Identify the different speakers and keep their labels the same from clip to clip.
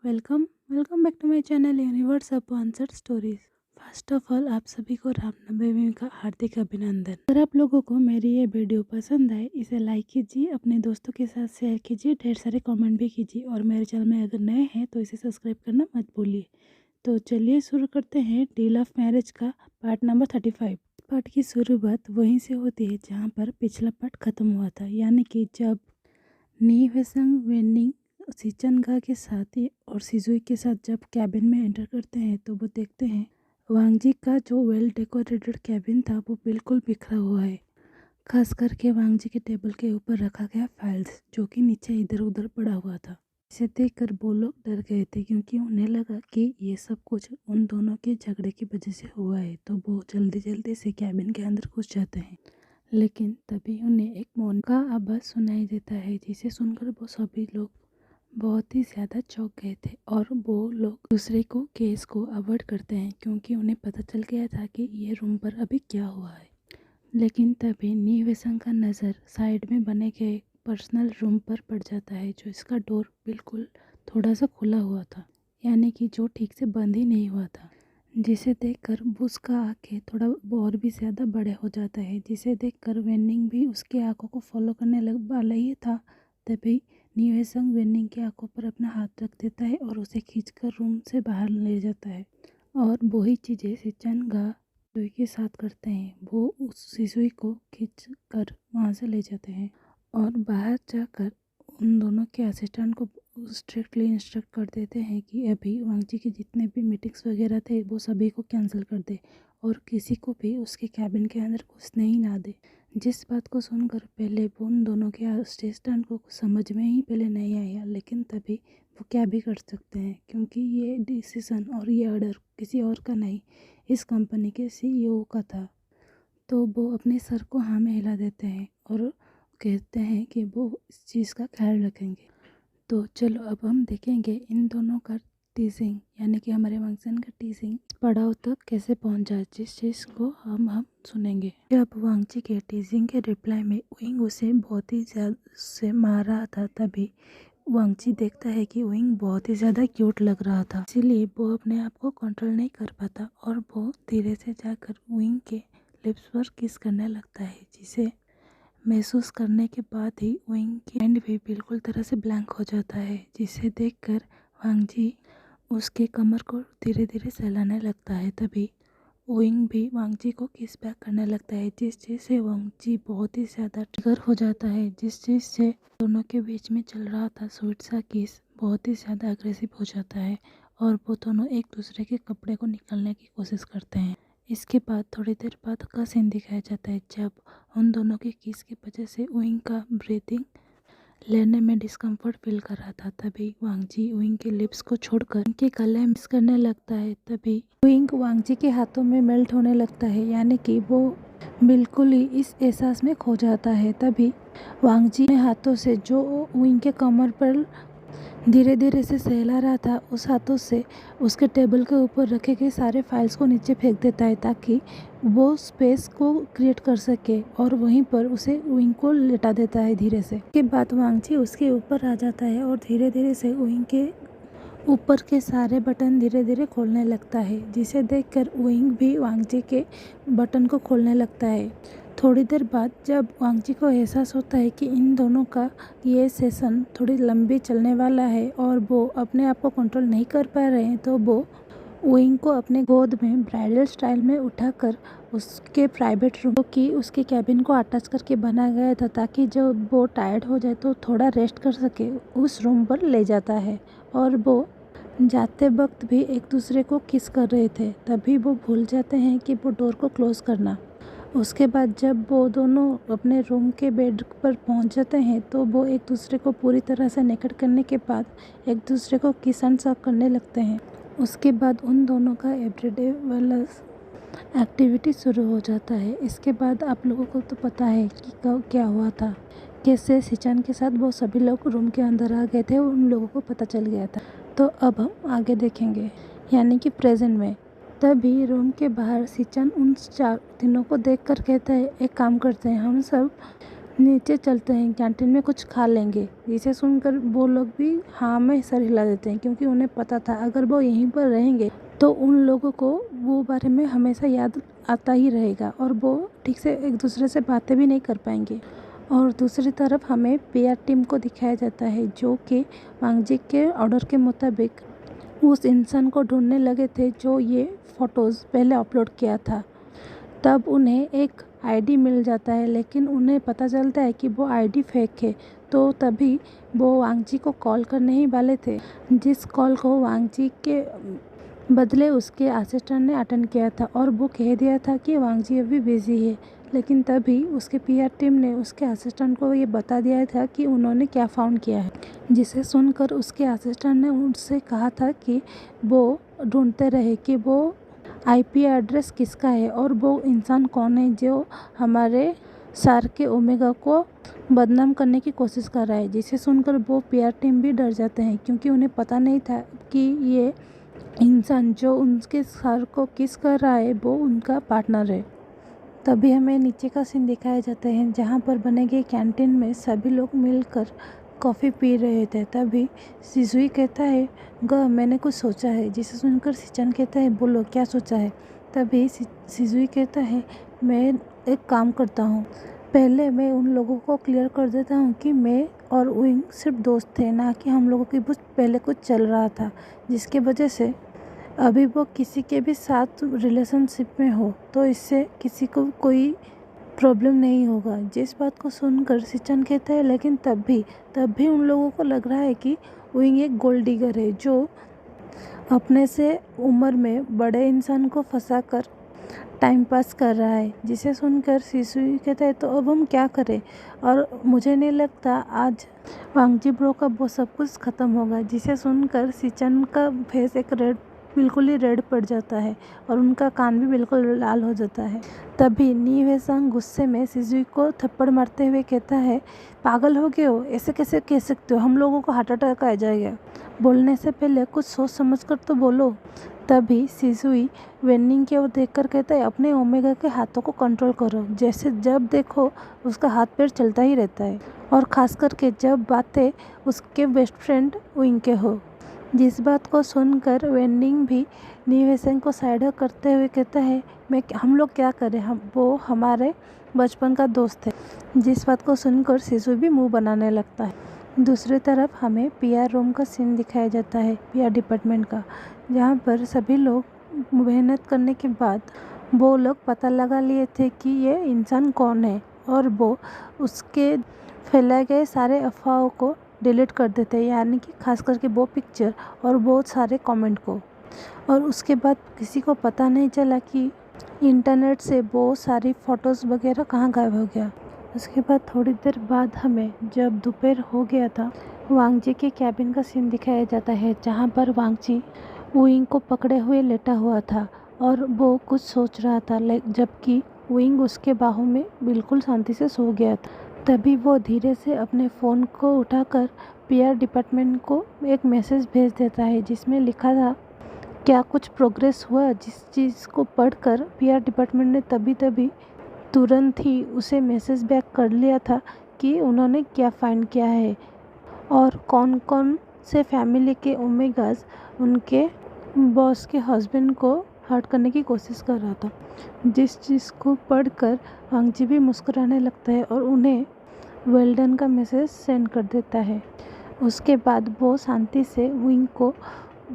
Speaker 1: Welcome welcome back to my channel universe of unanswered stories. First of all आप सभी को रामनवमी का हार्दिक अभिनंदन। अगर आप लोगों को मेरी ये वीडियो पसंद आए इसे लाइक कीजिए, अपने दोस्तों के साथ शेयर कीजिए, ढेर सारे कमेंट भी कीजिए और मेरे चैनल में अगर नए हैं तो इसे सब्सक्राइब करना मत भूलिए। तो चलिए शुरू करते हैं डील ऑफ मैरिज का पार्ट नंबर 35। पार्ट की शुरुआत वहीं से होती है जहाँ पर पिछला पार्ट खत्म हुआ था, यानी कि जब नी वेसंग वेनिंग सिचनगा के साथ और सिजुई के साथ जब कैबिन में एंटर करते हैं तो वो देखते हैं वांगजी का जो वेल डेकोरेटेड कैबिन था वो बिल्कुल बिखरा हुआ है। खास करके वांगजी के टेबल के ऊपर रखा गया फाइल्स जो कि नीचे इधर उधर पड़ा हुआ था। इसे देखकर वो लोग डर गए थे क्योंकि उन्हें लगा कि ये सब कुछ उन दोनों के झगड़े की वजह से हुआ है। तो वो जल्दी जल्दी से कैबिन के अंदर घुस जाते हैं, लेकिन तभी उन्हें एक मौन का आवाज़ सुनाई देता है जिसे सुनकर वो सभी लोग बहुत ही ज़्यादा चौंक गए थे और वो लोग दूसरे को केस को अवॉइड करते हैं क्योंकि उन्हें पता चल गया था कि ये रूम पर अभी क्या हुआ है। लेकिन तभी नी वेसंग का नज़र साइड में बने गए पर्सनल रूम पर पड़ जाता है जो इसका डोर बिल्कुल थोड़ा सा खुला हुआ था, यानी कि जो ठीक से बंद ही नहीं हुआ था। जिसे देखकर उसका आंखें थोड़ा और भी ज़्यादा बड़े हो जाता है, जिसे देखकर वेनिंग भी उसकी आंखों को फॉलो करने लग वाला ही था। तभी नी वेसंग वेनिंग की आंखों पर अपना हाथ रख देता है और उसे खींचकर रूम से बाहर ले जाता है। और वही चीज़ें सिचनगा सिजुई के साथ करते हैं, वो उस सिजुई को खींच कर वहाँ से ले जाते हैं और बाहर जाकर उन दोनों के असिस्टेंट को स्ट्रिक्टली इंस्ट्रक्ट कर देते हैं कि अभी वांगजी के जितने भी मीटिंग्स वगैरह थे वो सभी को कैंसिल कर दे और किसी को भी उसके कैबिन के अंदर घुसने ही ना दे। जिस बात को सुनकर पहले वो उन दोनों के असिस्टेंट को कुछ समझ में ही पहले नहीं आया, लेकिन तभी वो क्या भी कर सकते हैं क्योंकि ये डिसीजन और ये ऑर्डर किसी और का नहीं, इस कंपनी के CEO का था। तो वो अपने सर को हाँ में हिला देते हैं और कहते हैं कि वो इस चीज़ का ख्याल रखेंगे। तो चलो अब हम देखेंगे इन दोनों का टीजिंग, यानी कि हमारे वांगसन का टीजिंग पड़ाव तक कैसे पहुंच जाए, जिस चीज़ को हम सुनेंगे। जब वांगजी के टीजिंग के रिप्लाई में विंग उसे बहुत ही ज़्यादा से मार रहा था, तभी वांगजी देखता है कि विंग बहुत ही ज़्यादा क्यूट लग रहा था, इसीलिए वो अपने आप को कंट्रोल नहीं कर पाता और वो धीरे से जाकर विंग के लिप्स पर किस करने लगता है, जिसे महसूस करने के बाद ही विंग की माइंड भी बिल्कुल तरह से ब्लैंक हो जाता है। जिसे देखकर वांगजी उसके कमर को धीरे धीरे सहलाने लगता है। तभी विंग भी वांगजी को किस बैक करने लगता है, जिस चीज़ से वांगजी बहुत ही ज़्यादा ट्रिगर हो जाता है, जिस चीज़ से दोनों के बीच में चल रहा था स्वीट सा किस बहुत ही ज़्यादा अग्रेसिव हो जाता है और वो दोनों एक दूसरे के कपड़े को निकालने की कोशिश करते हैं। इसके बाद थोड़ी देर बाद का सीन दिखाया जाता है जब उन दोनों के किस की वजह से विंग का ब्रीथिंग लेने में डिस्कम्फर्ट फील कर रहा था। तभी वांगजी विंग के लिप्स को छोड़कर उनके गले मिस करने लगता है। तभी विंग वांगजी के हाथों में मेल्ट होने लगता है, यानी कि वो बिल्कुल ही इस एहसास में खो जाता है। तभी वांगजी ने हाथों से जो विंग के कमर पर धीरे धीरे से सहला रहा था उस हाथों से उसके टेबल के ऊपर रखे गए सारे फाइल्स को नीचे फेंक देता है ताकि वो स्पेस को क्रिएट कर सके और वहीं पर उसे विंग को लेटा देता है धीरे से। के बाद वांगजी उसके ऊपर आ जाता है और धीरे धीरे से विंग के ऊपर के सारे बटन धीरे धीरे खोलने लगता है, जिसे देखकर विंग भी वांगजी के बटन को खोलने लगता है। थोड़ी देर बाद जब वांगजी को एहसास होता है कि इन दोनों का ये सेशन थोड़ी लंबी चलने वाला है और वो अपने आप को कंट्रोल नहीं कर पा रहे हैं, तो वो विंग को अपने गोद में ब्राइडल स्टाइल में उठाकर उसके प्राइवेट रूम की उसके कैबिन को अटैच करके बना गया था ताकि जब वो टायर्ड हो जाए तो थोड़ा रेस्ट कर सके, उस रूम पर ले जाता है। और वो जाते वक्त भी एक दूसरे को किस कर रहे थे, तभी वो भूल जाते हैं कि वो डोर को क्लोज करना। उसके बाद जब वो दोनों अपने रूम के बेड पर पहुंच जाते हैं तो वो एक दूसरे को पूरी तरह से नेकेड करने के बाद एक दूसरे को किस एंड सक करने लगते हैं। उसके बाद उन दोनों का एवरीडे वाला एक्टिविटी शुरू हो जाता है। इसके बाद आप लोगों को तो पता है कि कब क्या हुआ था, कैसे सिचन के साथ वो सभी लोग रूम के अंदर आ गए थे, उन लोगों को पता चल गया था। तो अब हम आगे देखेंगे, यानी कि प्रेजेंट में। तभी रूम के बाहर सिचन उन चार तीनों को देखकर कहता है, एक काम करते हैं, हम सब नीचे चलते हैं, कैंटीन में कुछ खा लेंगे। इसे सुनकर वो लोग भी हाँ में सर हिला देते हैं, क्योंकि उन्हें पता था अगर वो यहीं पर रहेंगे तो उन लोगों को वो बारे में हमेशा याद आता ही रहेगा और वो ठीक से एक दूसरे से बातें भी नहीं कर पाएंगे। और दूसरी तरफ हमें पीआर टीम को दिखाया जाता है, जो कि वांगजी के ऑर्डर के मुताबिक उस इंसान को ढूंढने लगे थे जो ये फ़ोटोज़ पहले अपलोड किया था। तब उन्हें एक आईडी मिल जाता है, लेकिन उन्हें पता चलता है कि वो आईडी फेक है। तो तभी वो वांगजी को कॉल करने ही वाले थे, जिस कॉल को वांगजी के बदले उसके असिस्टेंट ने अटेंड किया था और वो कह दिया था कि वांगजी अभी बिज़ी है। लेकिन तभी उसके पीआर टीम ने उसके असिस्टेंट को ये बता दिया था कि उन्होंने क्या फाउंड किया है, जिसे सुनकर उसके असिस्टेंट ने उनसे कहा था कि वो ढूंढते रहे कि वो आईपी एड्रेस किसका है और वो इंसान कौन है जो हमारे सार के ओमेगा को बदनाम करने की कोशिश कर रहा है। जिसे सुनकर वो पीआर टीम भी डर जाते हैं, क्योंकि उन्हें पता नहीं था कि ये इंसान जो उनके सर को किस कर रहा है वो उनका पार्टनर है। तभी हमें नीचे का सीन दिखाया जाता है, जहाँ पर बने गए कैंटीन में सभी लोग मिलकर कॉफ़ी पी रहे थे। तभी सिजुई कहता है, मैंने कुछ सोचा है। जिसे सुनकर सिचन कहता है, बोलो क्या सोचा है। तभी सिजुई कहता है, मैं एक काम करता हूँ, पहले मैं उन लोगों को क्लियर कर देता हूँ कि मैं और उइंग सिर्फ दोस्त थे, ना कि हम लोगों की पहले कुछ चल रहा था, जिसके वजह से अभी वो किसी के भी साथ रिलेशनशिप में हो तो इससे किसी को कोई प्रॉब्लम नहीं होगा। जिस बात को सुनकर सिचन कहता है, लेकिन तब भी उन लोगों को लग रहा है कि विंग एक गोल्ड डिगर है जो अपने से उम्र में बड़े इंसान को फंसाकर टाइम पास कर रहा है। जिसे सुनकर सिसुई कहता है, तो अब हम क्या करें, और मुझे नहीं लगता आज वांगजी ब्रो का वो सब कुछ ख़त्म होगा। जिसे सुनकर सिचन का फेस बिल्कुल ही रेड पड़ जाता है और उनका कान भी बिल्कुल लाल हो जाता है। तभी नी वेसंग गुस्से में सिजुई को थप्पड़ मारते हुए कहता है, पागल हो गए हो, ऐसे कैसे कह सकते हो, हम लोगों को हार्ट अटैक आ जाएगा, बोलने से पहले कुछ सोच समझ कर तो बोलो। तभी सिजुई वेनिंग की ओर देखकर कहता है, अपने ओमेगा के हाथों को कंट्रोल करो, जैसे जब देखो उसका हाथ पैर चलता ही रहता है, और ख़ास करके जब बातें उसके बेस्ट फ्रेंड विंग के हो। जिस बात को सुनकर वेनिंग भी नी वेसंग को साइड करते हुए कहता है, हम लोग क्या करें, वो हमारे बचपन का दोस्त है। जिस बात को सुनकर सिसु भी मुंह बनाने लगता है। दूसरी तरफ हमें पीआर रूम का सीन दिखाया जाता है, पीआर डिपार्टमेंट का, जहाँ पर सभी लोग मेहनत करने के बाद वो लोग पता लगा लिए थे कि ये इंसान कौन है, और वो उसके फैलाए गए सारे अफवाहों को डिलीट कर देते हैं, यानी कि खास करके वो पिक्चर और बहुत सारे कमेंट को। और उसके बाद किसी को पता नहीं चला कि इंटरनेट से बहुत सारी फ़ोटोज़ वगैरह कहाँ गायब हो गया। उसके बाद थोड़ी देर बाद हमें जब दोपहर हो गया था, वांगजी के कैबिन का सीन दिखाया जाता है, जहाँ पर वांगजी विंग को पकड़े हुए लेटा हुआ था और वो कुछ सोच रहा था, जबकि विंग उसके बाहों में बिल्कुल शांति से सो गया था। तभी वो धीरे से अपने फ़ोन को उठाकर पीआर डिपार्टमेंट को एक मैसेज भेज देता है, जिसमें लिखा था, क्या कुछ प्रोग्रेस हुआ। जिस चीज़ को पढ़कर पीआर डिपार्टमेंट ने तभी तुरंत ही उसे मैसेज बैक कर लिया था कि उन्होंने क्या फाइंड किया है और कौन कौन से फैमिली के ओमेगाज उनके बॉस के हस्बैंड को हर्ट करने की कोशिश कर रहा था। जिस चीज़ को पढ़कर वांगजी भी मुस्कुराने लगता है और उन्हें वेल्डन का मैसेज सेंड कर देता है। उसके बाद वो शांति से विंग को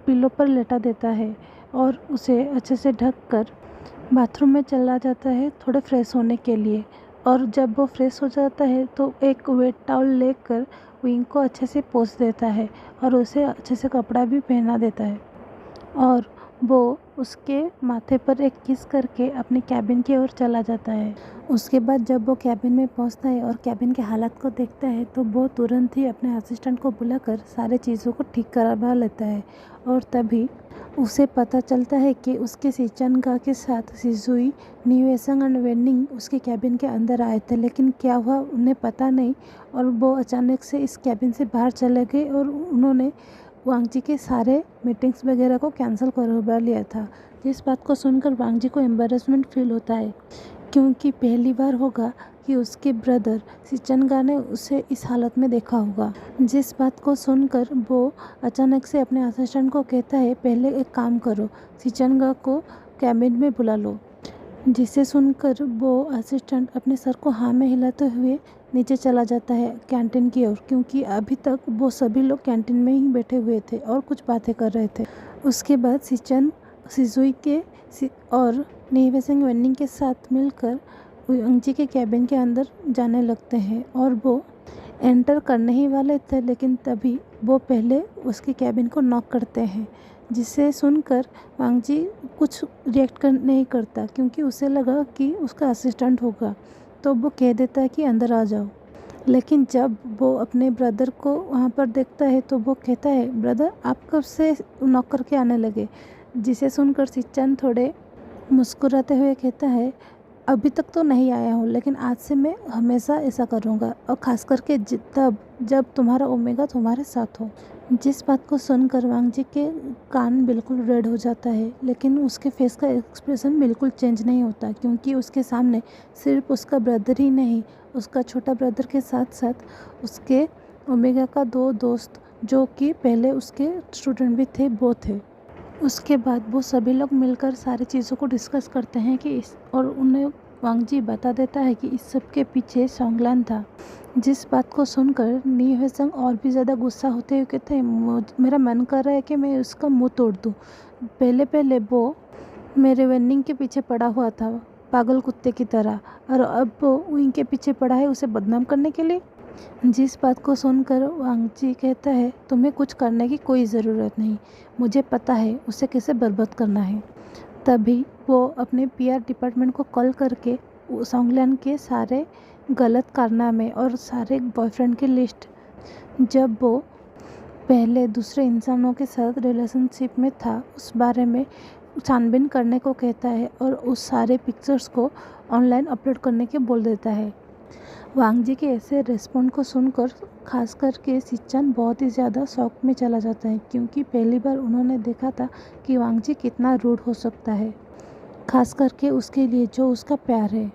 Speaker 1: पिलो पर लेटा देता है और उसे अच्छे से ढक कर बाथरूम में चला जाता है थोड़े फ्रेश होने के लिए। और जब वो फ्रेश हो जाता है तो एक वेट टॉवल लेकर विंग को अच्छे से पोंछ देता है और उसे अच्छे से कपड़ा भी पहना देता है, और वो उसके माथे पर एक किस करके अपने कैबिन की ओर चला जाता है। उसके बाद जब वो कैबिन में पहुंचता है और कैबिन के हालत को देखता है, तो वो तुरंत ही अपने असिस्टेंट को बुलाकर सारे चीज़ों को ठीक करवा लेता है। और तभी उसे पता चलता है कि उसके सिचनगा के साथ सिजुई, नी वेसंग और वेनिंग उसके कैबिन के अंदर आए थे, लेकिन क्या हुआ उन्हें पता नहीं, और वो अचानक से इस कैबिन से बाहर चले गए और उन्होंने वांगजी के सारे मीटिंग्स वगैरह को कैंसिल करवा लिया था। जिस बात को सुनकर वांगजी को एम्बैरेसमेंट फील होता है क्योंकि पहली बार होगा कि उसके ब्रदर सिचनगा ने उसे इस हालत में देखा होगा। जिस बात को सुनकर वो अचानक से अपने असिस्टेंट को कहता है, पहले एक काम करो, सिचनगा को कैबिन में बुला लो। जिसे सुनकर वो असिस्टेंट अपने सर को हाँ में हिलाते हुए नीचे चला जाता है कैंटीन की ओर, क्योंकि अभी तक वो सभी लोग कैंटीन में ही बैठे हुए थे और कुछ बातें कर रहे थे। उसके बाद सिचन सिजुई के और नीवेसिंग वेनिंग के साथ मिलकर अंजी के कैबिन के अंदर जाने लगते हैं और वो एंटर करने ही वाले थे, लेकिन तभी वो पहले उसके कैबिन को नॉक करते हैं। जिसे सुनकर वांग जी कुछ रिएक्ट नहीं करता, क्योंकि उसे लगा कि उसका असिस्टेंट होगा, तो वो कह देता है कि अंदर आ जाओ। लेकिन जब वो अपने ब्रदर को वहाँ पर देखता है तो वो कहता है, ब्रदर आप कब से नॉक करके आने लगे। जिसे सुनकर सिचन थोड़े मुस्कुराते हुए कहता है, अभी तक तो नहीं आया हूँ, लेकिन आज से मैं हमेशा ऐसा करूँगा, और ख़ास करके तब जब तुम्हारा ओमेगा तुम्हारे साथ हो। जिस बात को सुनकर वांग जी के कान बिल्कुल रेड हो जाता है, लेकिन उसके फेस का एक्सप्रेशन बिल्कुल चेंज नहीं होता, क्योंकि उसके सामने सिर्फ उसका ब्रदर ही नहीं, उसका छोटा ब्रदर के साथ साथ उसके ओमेगा का 2 दोस्त, जो कि पहले उसके स्टूडेंट भी थे, वो थे। उसके बाद वो सभी लोग मिलकर सारी चीज़ों को डिस्कस करते हैं कि और उन्हें वांग जी बता देता है कि इस सब के पीछे सोंगलान था। जिस बात को सुनकर नी हुएसंग और भी ज़्यादा गुस्सा होते हुए कहते हैं, मेरा मन कर रहा है कि मैं उसका मुंह तोड़ दूँ। पहले वो मेरे वेनिंग के पीछे पड़ा हुआ था पागल कुत्ते की तरह, और अब वो उनके पीछे पड़ा है उसे बदनाम करने के लिए। जिस बात को सुनकर वांग जी कहता है, तुम्हें कुछ करने की कोई ज़रूरत नहीं, मुझे पता है उसे कैसे बर्बाद करना है। तभी वो अपने पीआर डिपार्टमेंट को कॉल करके सोंगलान के सारे गलत कारनामे और सारे बॉयफ्रेंड की लिस्ट, जब वो पहले दूसरे इंसानों के साथ रिलेशनशिप में था, उस बारे में छानबीन करने को कहता है और उस सारे पिक्चर्स को ऑनलाइन अपलोड करने के बोल देता है। वांग जी के ऐसे रिस्पॉन्ड को सुनकर खास करके सिचन बहुत ही ज़्यादा शॉक में चला जाता है, क्योंकि पहली बार उन्होंने देखा था कि वांग जी कितना रूड हो सकता है, खास करके उसके लिए जो उसका प्यार है।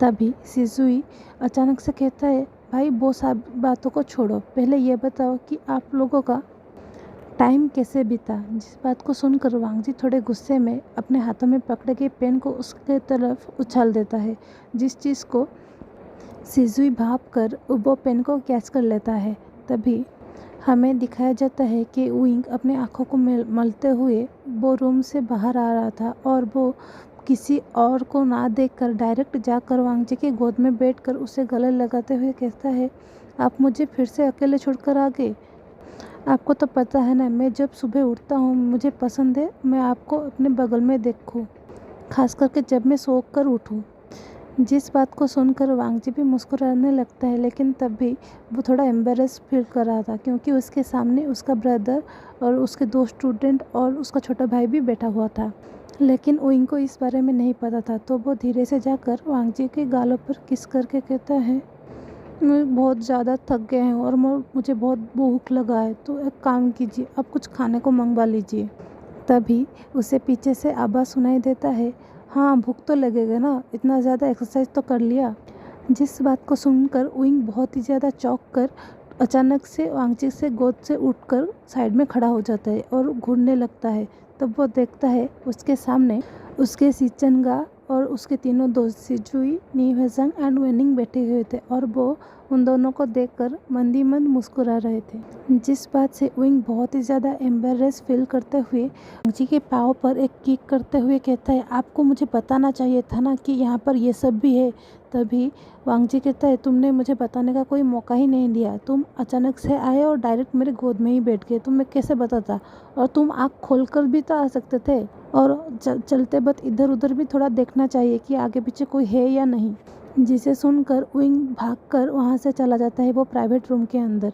Speaker 1: तभी सिजुई अचानक से कहता है, भाई वो सब बातों को छोड़ो, पहले ये बताओ कि आप लोगों का टाइम कैसे बीता। जिस बात को सुनकर वांग जी थोड़े गुस्से में अपने हाथों में पकड़े गए पेन को उसके तरफ उछाल देता है, जिस चीज़ को सिजुई भाप कर वो पेन को कैच कर लेता है। तभी हमें दिखाया जाता है कि विंग अपने आँखों को मलते हुए वो रूम से बाहर आ रहा था, और वो किसी और को ना देखकर डायरेक्ट जाकर वांग जी के गोद में बैठकर उसे गले लगाते हुए कहता है, आप मुझे फिर से अकेले छोड़कर आ गए। आपको तो पता है ना, मैं जब सुबह उठता हूँ मुझे पसंद है मैं आपको अपने बगल में देखूँ, खास करके जब मैं सो कर उठूँ। जिस बात को सुनकर वांग जी भी मुस्कुराने लगता है, लेकिन तब भी वो थोड़ा एम्बेरस फील कर रहा था, क्योंकि उसके सामने उसका ब्रदर और उसके 2 स्टूडेंट और उसका छोटा भाई भी बैठा हुआ था। लेकिन विंग को इस बारे में नहीं पता था, तो वो धीरे से जाकर वांग जी के गालों पर किस करके कहता है, मैं बहुत ज़्यादा थक गए हैं और मुझे बहुत भूख लगा है, तो एक काम कीजिए, आप कुछ खाने को मंगवा लीजिए। तभी उसे पीछे से आवाज़ सुनाई देता है, हाँ भूख तो लगेगा ना, इतना ज़्यादा एक्सरसाइज तो कर लिया। जिस बात को सुनकर विंग बहुत ही ज़्यादा चौंक कर अचानक से वांग जी से गोद से उठकर साइड में खड़ा हो जाता है और घूरने लगता है। तब वो देखता है उसके सामने उसके सिचनगा और उसके तीनों दोस्त सिजुई, नी हुएसंग एंड वेनिंग बैठे हुए थे, और वो उन दोनों को देखकर मंद ही मंद मुस्कुरा रहे थे। जिस बात से विंग बहुत ही ज़्यादा एम्बेरस फील करते हुए वांग जी के पाँव पर एक किक करते हुए कहता है, आपको मुझे बताना चाहिए था ना कि यहाँ पर ये सब भी है। तभी वांग जी कहता है, तुमने मुझे बताने का कोई मौका ही नहीं दिया, तुम अचानक से आए और डायरेक्ट मेरे गोद में ही बैठ गए, तुम मैं कैसे बताता, और तुम आँख खोलकर भी तो आ सकते थे, और चलते वक्त इधर उधर भी थोड़ा देखना चाहिए कि आगे पीछे कोई है या नहीं। जिसे सुनकर विंग भागकर वहाँ से चला जाता है वो प्राइवेट रूम के अंदर,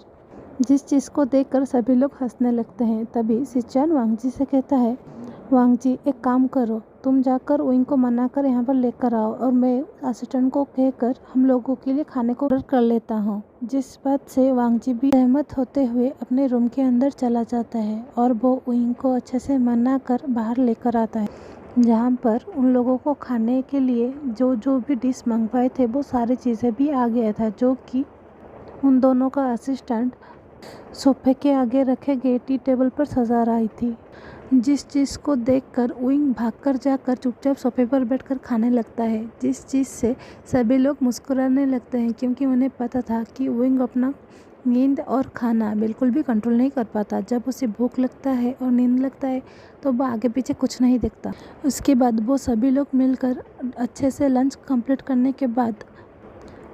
Speaker 1: जिस चीज़ को देखकर सभी लोग हंसने लगते हैं। तभी सिचन वांग जी से कहता है, वांग जी एक काम करो, तुम जाकर विंग को मना कर यहाँ पर लेकर आओ, और मैं असिस्टेंट को कहकर हम लोगों के लिए खाने को ऑर्डर कर लेता हूँ। जिस बात से वांग जी भी सहमत होते हुए अपने रूम के अंदर चला जाता है और वो विंग को अच्छे से मना कर बाहर लेकर आता है। जहाँ पर उन लोगों को खाने के लिए जो जो भी डिश मंगवाए थे वो सारी चीज़ें भी आ गया था, जो कि उन दोनों का असिस्टेंट सोफे के आगे रखे गए टी टेबल पर सजा रही थी। जिस चीज़ को देखकर विंग भागकर जाकर चुपचाप सोफे पर बैठकर खाने लगता है, जिस चीज़ से सभी लोग मुस्कुराने लगते हैं, क्योंकि उन्हें पता था कि विंग अपना नींद और खाना बिल्कुल भी कंट्रोल नहीं कर पाता। जब उसे भूख लगता है और नींद लगता है तो वो आगे पीछे कुछ नहीं देखता। उसके बाद वो सभी लोग मिलकर अच्छे से लंच कंप्लीट करने के बाद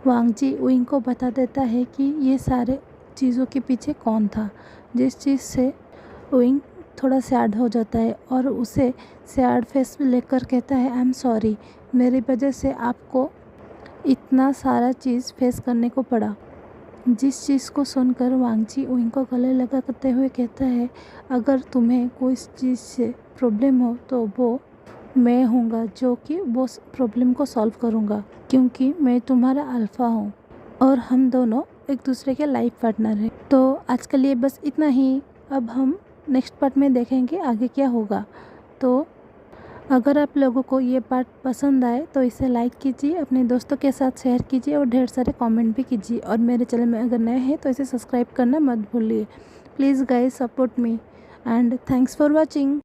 Speaker 1: वांग जी विंग को बता देता है कि ये सारे चीज़ों के पीछे कौन था, जिस चीज़ से विंग थोड़ा सैड हो जाता है और उसे सैड फेस लेकर कहता है, आई एम सॉरी, मेरी वजह से आपको इतना सारा चीज़ फेस करने को पड़ा। जिस चीज़ को सुनकर वांग जी विंग को गले लगा करते हुए कहता है, अगर तुम्हें कोई चीज़ से प्रॉब्लम हो तो वो मैं हूँगा जो कि वो प्रॉब्लम को सॉल्व करूँगा, क्योंकि मैं तुम्हारा अल्फ़ा हूँ और हम दोनों एक दूसरे के लाइफ पार्टनर हैं। तो आज के लिए बस इतना ही। अब हम नेक्स्ट पार्ट में देखेंगे आगे क्या होगा। तो अगर आप लोगों को ये पार्ट पसंद आए तो इसे लाइक कीजिए, अपने दोस्तों के साथ शेयर कीजिए और ढेर सारे कमेंट भी कीजिए। और मेरे चैनल में अगर नए हैं तो इसे सब्सक्राइब करना मत भूलिए। Please guys support me and thanks for watching.